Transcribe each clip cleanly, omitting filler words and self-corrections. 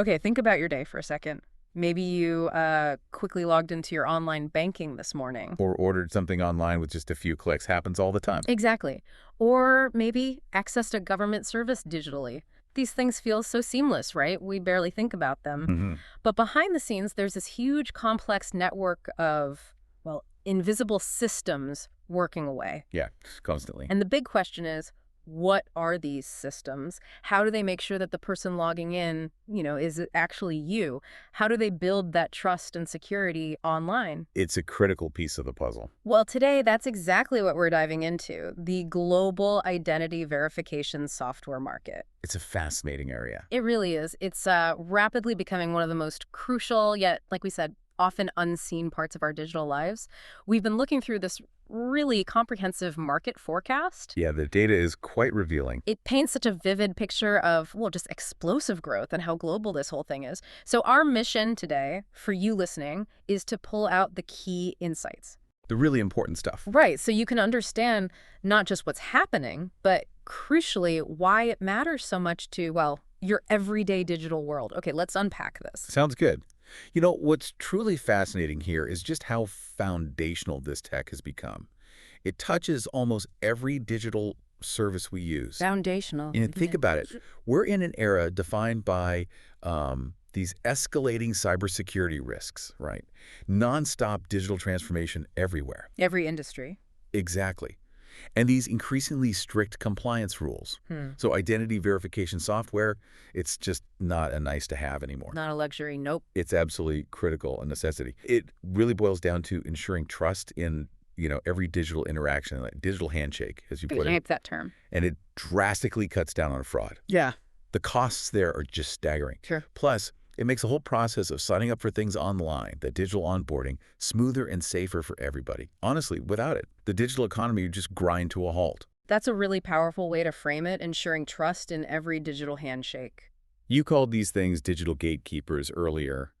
Okay, think about your day for a second. Maybe you quickly logged into your online banking this morning. Or ordered something online with just a few clicks. Happens all the time. Exactly. Or maybe accessed a government service digitally. These things feel so seamless, right? We barely think about them. Hmm. But behind the scenes, there's this huge, complex network of, well, invisible systems working away. Yeah, constantly. And the big question is, what are these systems? How do they make sure that the person logging in, is it actually you? How do they build that trust and security online? It's a critical piece of the puzzle. Well, today, that's exactly what we're diving into, the global identity verification software market. It's a fascinating area. It really is. It's rapidly becoming one of the most crucial, yet, like we said, often unseen parts of our digital lives. We've been looking through this really comprehensive market forecast. Yeah, the data is quite revealing. It paints such a vivid picture of, well, just explosive growth and how global this whole thing is. So our mission today, for you listening, is to pull out the key insights. The really important stuff. Right, so you can understand not just what's happening, but crucially, why it matters so much to, well, your everyday digital world. Okay, let's unpack this. Sounds good. What's truly fascinating here is just how foundational this tech has become. It touches almost every digital service we use. Foundational. And think about it. We're in an era defined by these escalating cybersecurity risks, right? Nonstop digital transformation everywhere. Every industry. Exactly. And these increasingly strict compliance rules. So identity verification software, it's just not a nice to have anymore. Not a luxury, nope. It's absolutely critical, a necessity. It really boils down to ensuring trust in, every digital interaction, like digital handshake, as you put it. Hype that term. And it drastically cuts down on fraud. Yeah. The costs there are just staggering. Sure. Plus, it makes the whole process of signing up for things online, the digital onboarding, smoother and safer for everybody. Honestly, without it, the digital economy would just grind to a halt. That's a really powerful way to frame it, ensuring trust in every digital handshake. You called these things digital gatekeepers earlier,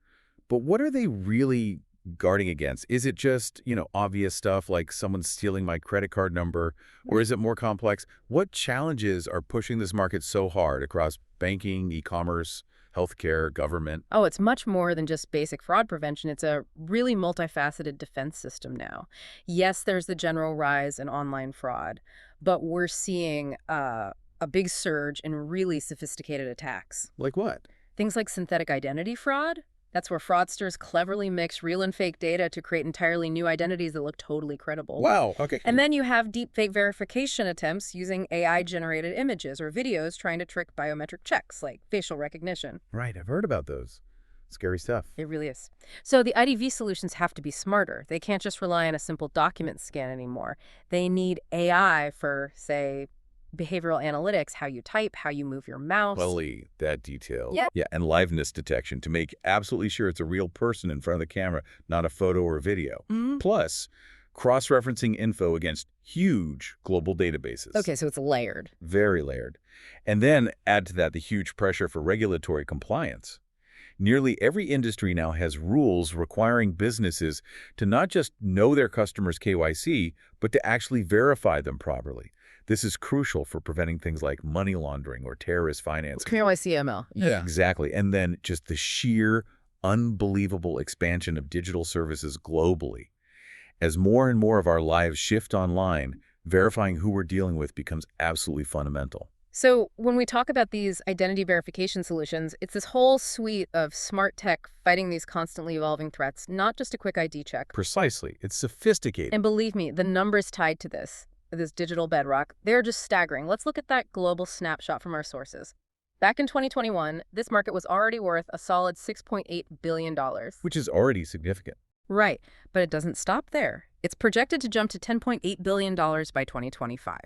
but what are they really guarding against? Is it just, obvious stuff like someone stealing my credit card number, or is it more complex? What challenges are pushing this market so hard across banking, e-commerce, healthcare, government? Oh, it's much more than just basic fraud prevention. It's a really multifaceted defense system now. Yes, there's the general rise in online fraud, but we're seeing a big surge in really sophisticated attacks. Like what? Things like synthetic identity fraud. That's where fraudsters cleverly mix real and fake data to create entirely new identities that look totally credible. Wow, okay. And then you have deepfake verification attempts using AI-generated images or videos trying to trick biometric checks, like facial recognition. Right, I've heard about those. Scary stuff. It really is. So the IDV solutions have to be smarter. They can't just rely on a simple document scan anymore. They need AI for, say, behavioral analytics, how you type, how you move your mouse. Holy, that detail. Yeah. Yeah, and liveness detection to make absolutely sure it's a real person in front of the camera, not a photo or a video. Plus, cross-referencing info against huge global databases. Okay, so it's layered. Very layered. And then add to that the huge pressure for regulatory compliance. Nearly every industry now has rules requiring businesses to not just know their customers' KYC, but to actually verify them properly. This is crucial for preventing things like money laundering or terrorist financing. KYC-ML. Yeah. Exactly. And then just the sheer, unbelievable expansion of digital services globally. As more and more of our lives shift online, verifying who we're dealing with becomes absolutely fundamental. So when we talk about these identity verification solutions, it's this whole suite of smart tech fighting these constantly evolving threats, not just a quick ID check. Precisely. It's sophisticated. And believe me, the numbers tied to this digital bedrock, they're just staggering. Let's look at that global snapshot from our sources. Back in 2021, this market was already worth a solid $6.8 billion. Which is already significant. Right, but it doesn't stop there. It's projected to jump to $10.8 billion by 2025.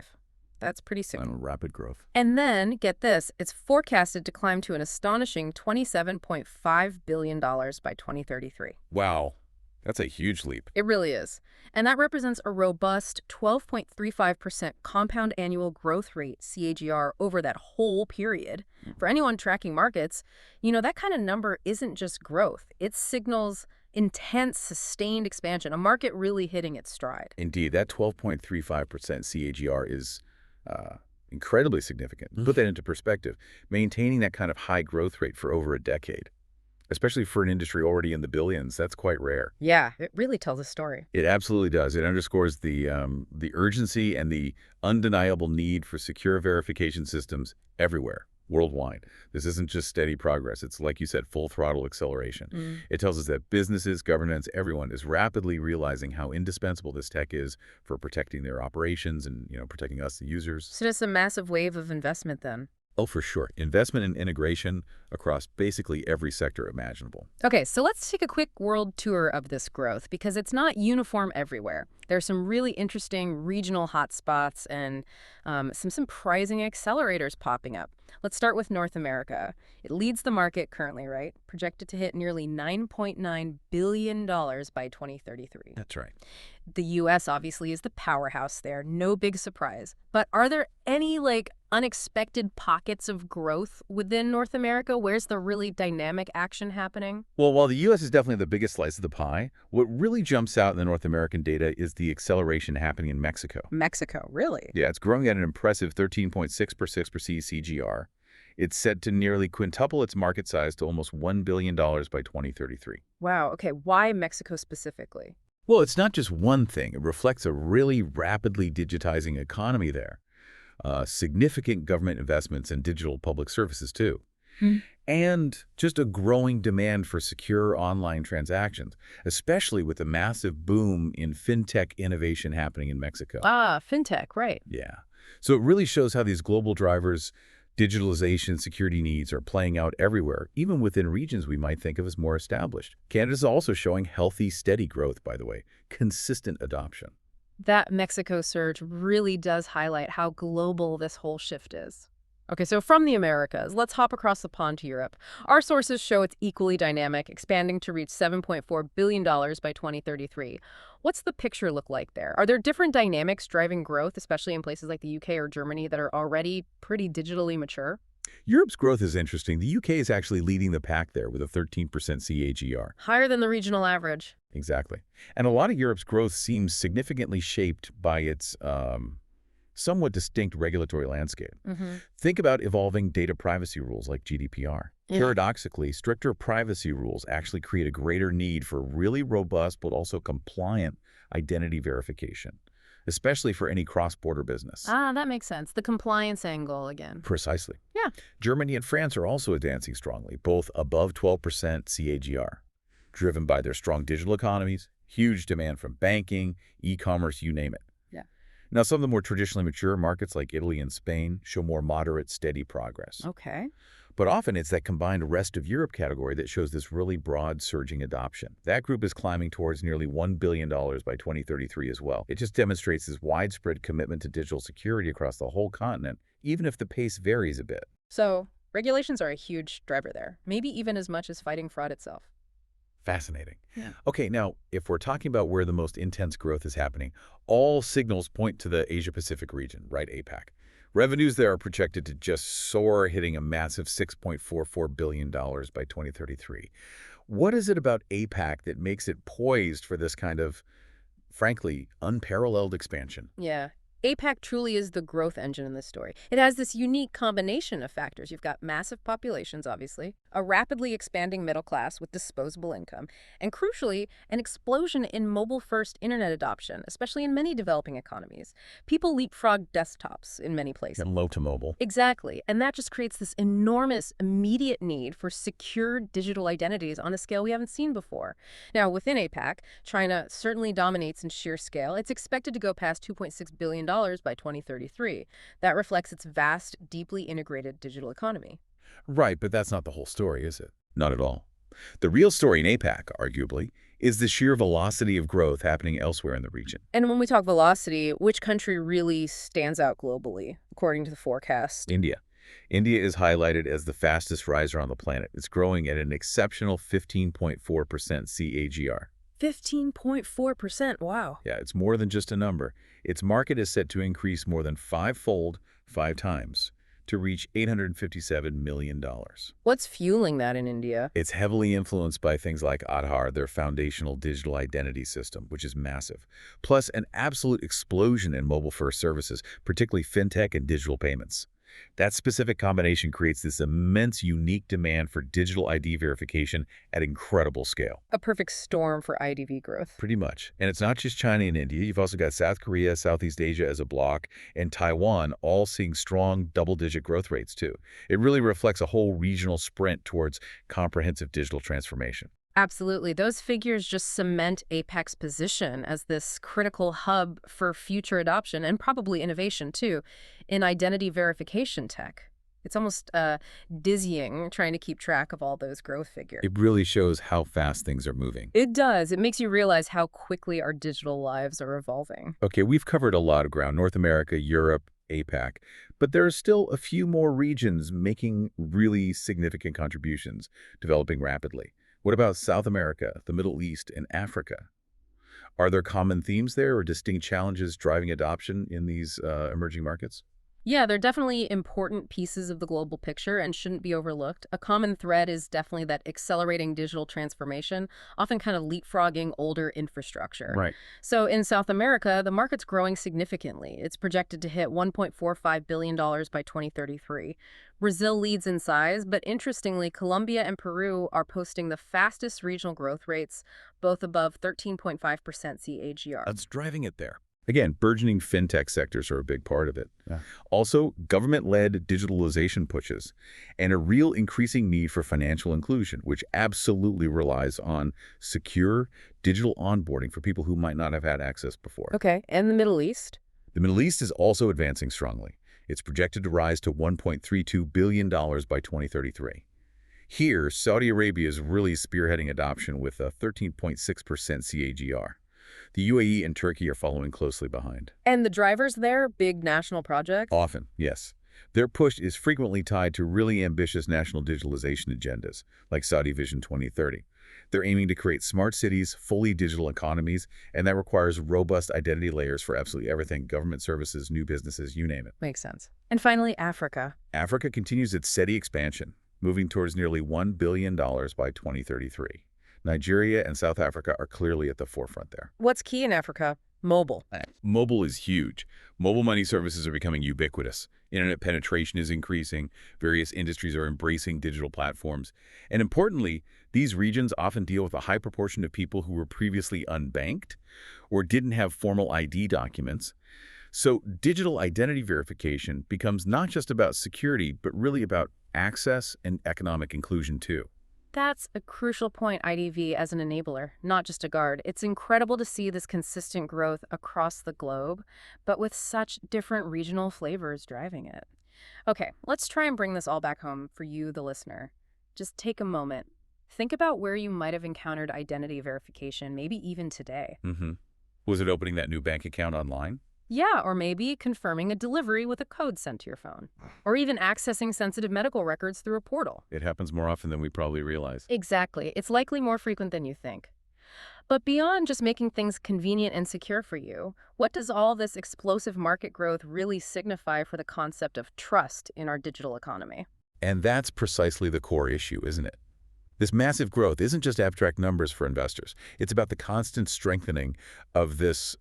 That's pretty soon. And rapid growth. And then, get this, it's forecasted to climb to an astonishing $27.5 billion by 2033. Wow. That's a huge leap. It really is. And that represents a robust 12.35% compound annual growth rate, CAGR, over that whole period. For anyone tracking markets, that kind of number isn't just growth. It signals intense, sustained expansion, a market really hitting its stride. Indeed, that 12.35% CAGR is incredibly significant. Put that into perspective, maintaining that kind of high growth rate for over a decade, especially for an industry already in the billions, that's quite rare. Yeah, it really tells a story. It absolutely does. It underscores the urgency and the undeniable need for secure verification systems everywhere, worldwide. This isn't just steady progress. It's, like you said, full throttle acceleration. It tells us that businesses, governments, everyone is rapidly realizing how indispensable this tech is for protecting their operations and, protecting us, the users. So it's a massive wave of investment then. Oh, for sure. Investment and integration across basically every sector imaginable. Okay, so let's take a quick world tour of this growth because it's not uniform everywhere. There are some really interesting regional hotspots and some surprising accelerators popping up. Let's start with North America. It leads the market currently, right? Projected to hit nearly $9.9 billion by 2033. That's right. The U.S. obviously is the powerhouse there, no big surprise. But are there any, unexpected pockets of growth within North America? Where's the really dynamic action happening? Well, while the U.S. is definitely the biggest slice of the pie, what really jumps out in the North American data is the acceleration happening in Mexico. Mexico, really? Yeah, it's growing at an impressive 13.6% CAGR. It's set to nearly quintuple its market size to almost $1 billion by 2033. Wow, okay. Why Mexico specifically? Well, it's not just one thing. It reflects a really rapidly digitizing economy there. Significant government investments in digital public services, too. And just a growing demand for secure online transactions, especially with the massive boom in fintech innovation happening in Mexico. Ah, fintech, right. Yeah. So it really shows how these global drivers, digitalization, security needs are playing out everywhere, even within regions we might think of as more established. Canada's also showing healthy, steady growth, by the way, consistent adoption. That Mexico surge really does highlight how global this whole shift is. Okay, so from the Americas, let's hop across the pond to Europe. Our sources show it's equally dynamic, expanding to reach $7.4 billion by 2033. What's the picture look like there? Are there different dynamics driving growth, especially in places like the UK or Germany that are already pretty digitally mature? Europe's growth is interesting. The UK is actually leading the pack there with a 13% CAGR. Higher than the regional average. Exactly. And a lot of Europe's growth seems significantly shaped by its somewhat distinct regulatory landscape. Think about evolving data privacy rules like GDPR. Paradoxically, stricter privacy rules actually create a greater need for really robust but also compliant identity verification, especially for any cross-border business. Ah, that makes sense. The compliance angle again. Precisely. Yeah. Germany and France are also advancing strongly, both above 12% CAGR, driven by their strong digital economies, huge demand from banking, e-commerce, you name it. Now, some of the more traditionally mature markets like Italy and Spain show more moderate, steady progress. Okay. But often it's that combined rest of Europe category that shows this really broad surging adoption. That group is climbing towards nearly $1 billion by 2033 as well. It just demonstrates this widespread commitment to digital security across the whole continent, even if the pace varies a bit. So, regulations are a huge driver there, maybe even as much as fighting fraud itself. Fascinating. Yeah. Okay, now, if we're talking about where the most intense growth is happening, all signals point to the Asia-Pacific region, right, APAC. Revenues there are projected to just soar, hitting a massive $6.44 billion by 2033. What is it about APAC that makes it poised for this kind of, frankly, unparalleled expansion? Yeah. APAC truly is the growth engine in this story. It has this unique combination of factors. You've got massive populations, obviously, a rapidly expanding middle class with disposable income, and crucially, an explosion in mobile-first internet adoption, especially in many developing economies. People leapfrog desktops in many places. And low to mobile. Exactly. And that just creates this enormous, immediate need for secure digital identities on a scale we haven't seen before. Now, within APAC, China certainly dominates in sheer scale. It's expected to go past $2.6 billion by 2033. That reflects its vast, deeply integrated digital economy. Right, but that's not the whole story, is it? Not at all. The real story in APAC, arguably, is the sheer velocity of growth happening elsewhere in the region. And when we talk velocity, which country really stands out globally, according to the forecast? India. India is highlighted as the fastest riser on the planet. It's growing at an exceptional 15.4% CAGR. 15.4%, wow. Yeah, it's more than just a number. Its market is set to increase more than five times, to reach $857 million. What's fueling that in India? It's heavily influenced by things like Aadhaar, their foundational digital identity system, which is massive, plus an absolute explosion in mobile-first services, particularly fintech and digital payments. That specific combination creates this immense, unique demand for digital ID verification at incredible scale. A perfect storm for IDV growth. Pretty much. And it's not just China and India. You've also got South Korea, Southeast Asia as a bloc, and Taiwan all seeing strong double-digit growth rates, too. It really reflects a whole regional sprint towards comprehensive digital transformation. Absolutely. Those figures just cement APAC's position as this critical hub for future adoption and probably innovation, too, in identity verification tech. It's almost dizzying trying to keep track of all those growth figures. It really shows how fast things are moving. It does. It makes you realize how quickly our digital lives are evolving. Okay, we've covered a lot of ground, North America, Europe, APAC, but there are still a few more regions making really significant contributions, developing rapidly. What about South America, the Middle East, and Africa? Are there common themes there or distinct challenges driving adoption in these emerging markets? Yeah, they're definitely important pieces of the global picture and shouldn't be overlooked. A common thread is definitely that accelerating digital transformation, often kind of leapfrogging older infrastructure. Right. So in South America, the market's growing significantly. It's projected to hit $1.45 billion by 2033. Brazil leads in size, but interestingly, Colombia and Peru are posting the fastest regional growth rates, both above 13.5% CAGR. That's driving it there. Again, burgeoning fintech sectors are a big part of it. Yeah. Also, government-led digitalization pushes, and a real increasing need for financial inclusion, which absolutely relies on secure digital onboarding for people who might not have had access before. Okay, and the Middle East? The Middle East is also advancing strongly. It's projected to rise to $1.32 billion by 2033. Here, Saudi Arabia is really spearheading adoption with a 13.6% CAGR. The UAE and Turkey are following closely behind. And the drivers there, big national projects? Often, yes. Their push is frequently tied to really ambitious national digitalization agendas, like Saudi Vision 2030. They're aiming to create smart cities, fully digital economies, and that requires robust identity layers for absolutely everything, government services, new businesses, you name it. Makes sense. And finally, Africa. Africa continues its steady expansion, moving towards nearly $1 billion by 2033. Nigeria and South Africa are clearly at the forefront there. What's key in Africa? Mobile. Mobile is huge. Mobile money services are becoming ubiquitous. Internet penetration is increasing. Various industries are embracing digital platforms. And importantly, these regions often deal with a high proportion of people who were previously unbanked or didn't have formal ID documents. So digital identity verification becomes not just about security, but really about access and economic inclusion too. That's a crucial point, IDV as an enabler, not just a guard. It's incredible to see this consistent growth across the globe, but with such different regional flavors driving it. Okay, let's try and bring this all back home for you, the listener. Just take a moment. Think about where you might have encountered identity verification, maybe even today. Was it opening that new bank account online? Yeah, or maybe confirming a delivery with a code sent to your phone. Or even accessing sensitive medical records through a portal. It happens more often than we probably realize. Exactly. It's likely more frequent than you think. But beyond just making things convenient and secure for you, what does all this explosive market growth really signify for the concept of trust in our digital economy? And that's precisely the core issue, isn't it? This massive growth isn't just abstract numbers for investors. It's about the constant strengthening of this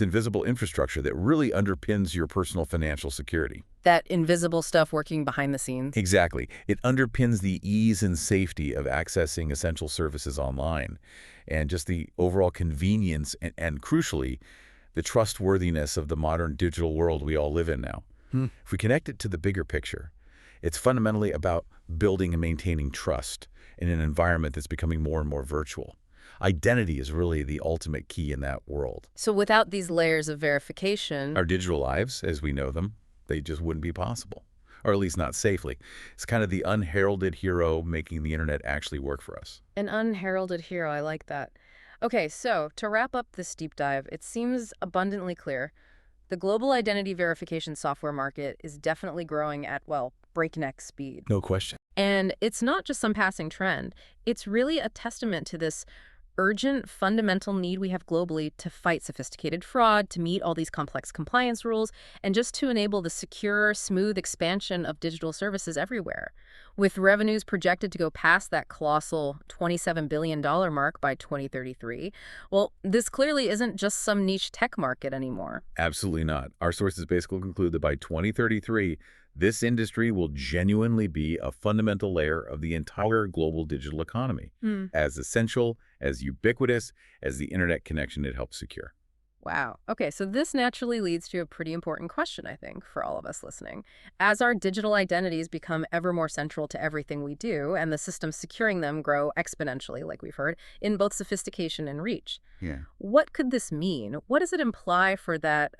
invisible infrastructure that really underpins your personal financial security. That invisible stuff working behind the scenes. Exactly. It underpins the ease and safety of accessing essential services online and just the overall convenience and crucially, the trustworthiness of the modern digital world we all live in now. If we connect it to the bigger picture, it's fundamentally about building and maintaining trust in an environment that's becoming more and more virtual. Identity is really the ultimate key in that world. So without these layers of verification, Our digital lives, as we know them, they just wouldn't be possible, or at least not safely. It's kind of the unheralded hero making the internet actually work for us. an unheralded hero, I like that. Okay, so to wrap up this deep dive, it seems abundantly clear the global identity verification software market is definitely growing at, well, breakneck speed. No question. And it's not just some passing trend. It's really a testament to this urgent, fundamental need we have globally to fight sophisticated fraud, to meet all these complex compliance rules, and just to enable the secure, smooth expansion of digital services everywhere. With revenues projected to go past that colossal $27 billion mark by 2033, well, this clearly isn't just some niche tech market anymore. Absolutely not. Our sources basically conclude that by 2033, this industry will genuinely be a fundamental layer of the entire global digital economy, Hmm. as essential, as ubiquitous as the internet connection it helps secure. Wow. Okay, so this naturally leads to a pretty important question, I think, for all of us listening. As our digital identities become ever more central to everything we do, and the systems securing them grow exponentially, like we've heard, in both sophistication and reach, Yeah. what could this mean? What does it imply for that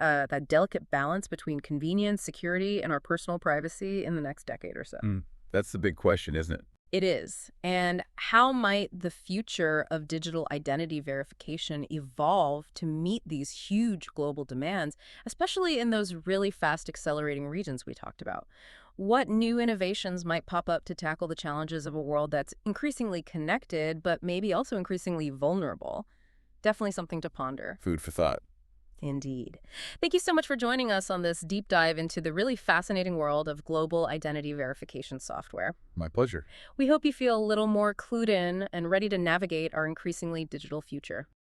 delicate balance between convenience, security, and our personal privacy in the next decade or so? Mm. That's the big question, isn't it? It is. And how might the future of digital identity verification evolve to meet these huge global demands, especially in those really fast accelerating regions we talked about? What new innovations might pop up to tackle the challenges of a world that's increasingly connected, but maybe also increasingly vulnerable? Definitely something to ponder. Food for thought. Indeed. Thank you so much for joining us on this deep dive into the really fascinating world of global identity verification software. My pleasure. We hope you feel a little more clued in and ready to navigate our increasingly digital future.